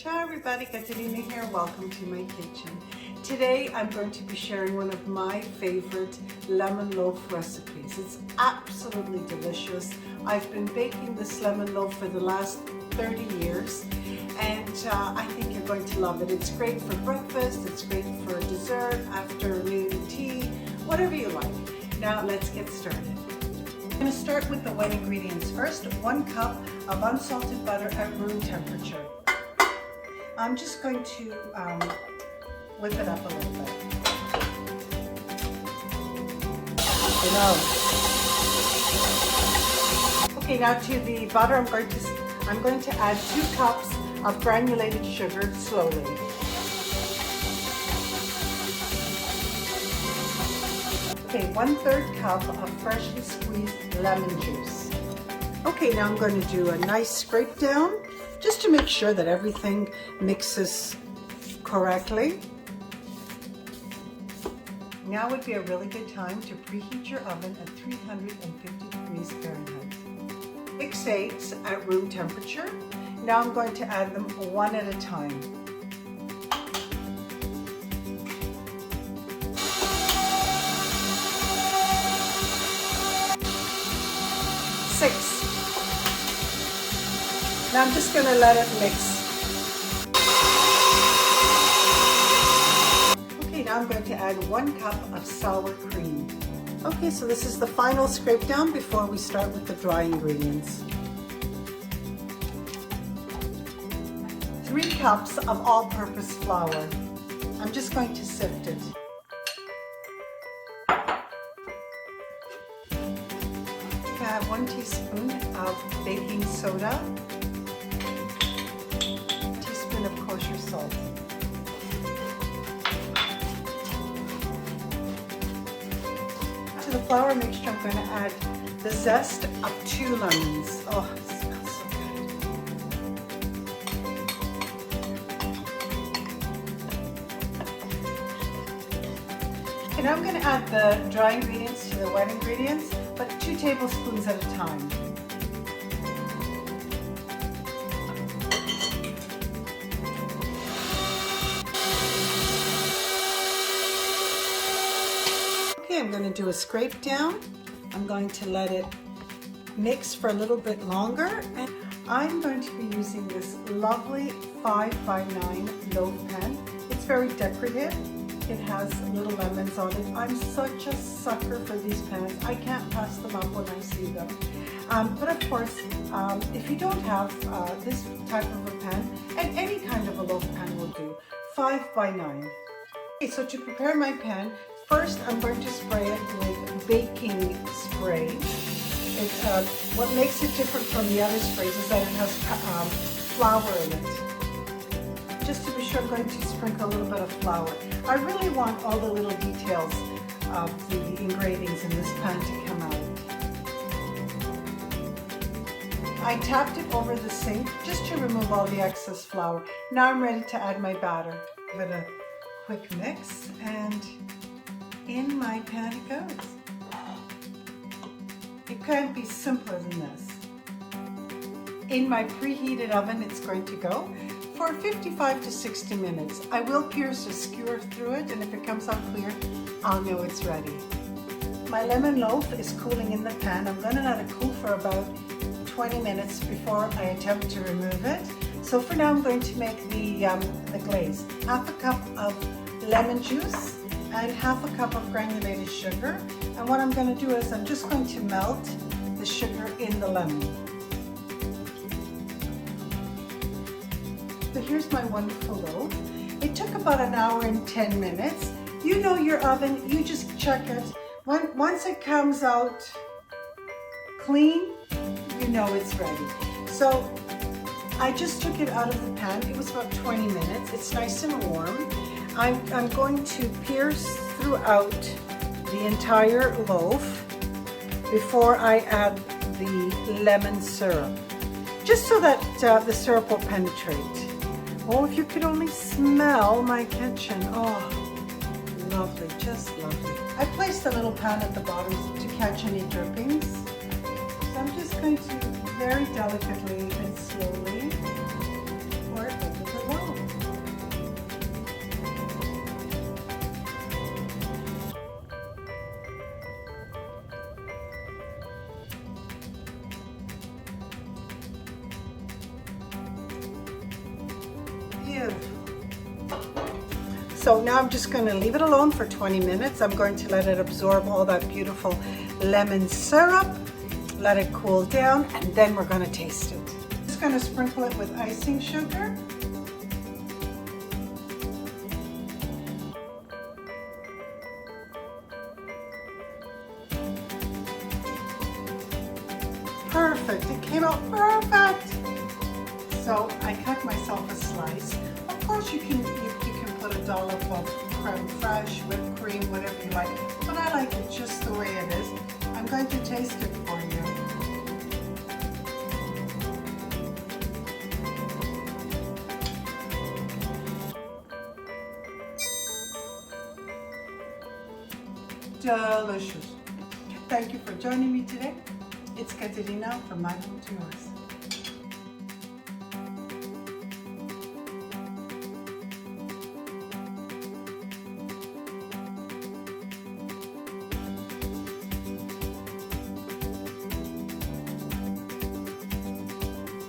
Ciao everybody, Caterina here. Welcome to my kitchen. Today I'm going to be sharing one of my favorite lemon loaf recipes. It's absolutely delicious. I've been baking this lemon loaf for the last 30 years and I think you're going to love it. It's great for breakfast, it's great for dessert, afternoon tea, whatever you like. Now let's get started. I'm going to start with the wet ingredients. First, 1 cup of unsalted butter at room temperature. I'm just going to whip it up a little bit. Okay, now to the butter, I'm going to add 2 cups of granulated sugar slowly. Okay, 1/3 cup of freshly squeezed lemon juice. Okay, now I'm going to do a nice scrape down just to make sure that everything mixes correctly. Now would be a really good time to preheat your oven at 350 degrees Fahrenheit. 6 eggs at room temperature. Now I'm going to add them one at a time. Now I'm just going to let it mix. Okay, now I'm going to add 1 cup of sour cream. Okay, so this is the final scrape down before we start with the dry ingredients. 3 cups of all-purpose flour. I'm just going to sift it. Add 1 teaspoon of baking soda. Of kosher salt. To the flour mixture, I'm going to add the zest of 2 lemons. Oh, it smells so good. And now I'm going to add the dry ingredients to the wet ingredients, but 2 tablespoons at a time. I'm going to do a scrape down. I'm going to let it mix for a little bit longer, and I'm going to be using this lovely 5x9 loaf pan. It's very decorative. It has little lemons on it. I'm such a sucker for these pans. I can't pass them up when I see them. But of course, if you don't have this type of a pan, and any kind of a loaf pan will do, 5x9. Okay, so to prepare my pan, first, I'm going to spray it with baking spray. What makes it different from the other sprays is that it has flour in it. Just to be sure, I'm going to sprinkle a little bit of flour. I really want all the little details of the engravings in this pan to come out. I tapped it over the sink just to remove all the excess flour. Now I'm ready to add my batter. Give it a quick mix, and in my pan it goes. It can't be simpler than this. In my preheated oven, it's going to go for 55 to 60 minutes. I will pierce a skewer through it, and if it comes out clear, I'll know it's ready. My lemon loaf is cooling in the pan. I'm going to let it cool for about 20 minutes before I attempt to remove it. So for now, I'm going to make the glaze. 1/2 cup of lemon juice and 1/2 cup of granulated sugar. And what I'm going to do is I'm just going to melt the sugar in the lemon. So here's my wonderful loaf. It took about 1 hour and 10 minutes. You know your oven, you just check it. Once it comes out clean, you know it's ready. So I just took it out of the pan. It was about 20 minutes. It's nice and warm. I'm going to pierce throughout the entire loaf before I add the lemon syrup, just so that the syrup will penetrate. Oh, if you could only smell my kitchen. Oh, lovely, just lovely. I placed a little pan at the bottom to catch any drippings. So I'm just going to very delicately and slowly pour it over the loaf. So now I'm just going to leave it alone for 20 minutes. I'm going to let it absorb all that beautiful lemon syrup, let it cool down, and then we're going to taste it. Just going to sprinkle it with icing sugar. Perfect, it came out perfect. So I cut myself a slice. Of course you can put a dollop of creme fraiche, whipped cream, whatever you like. But I like it just the way it is. I'm going to taste it for you. Delicious. Thank you for joining me today. It's Katerina from My Home to Yours.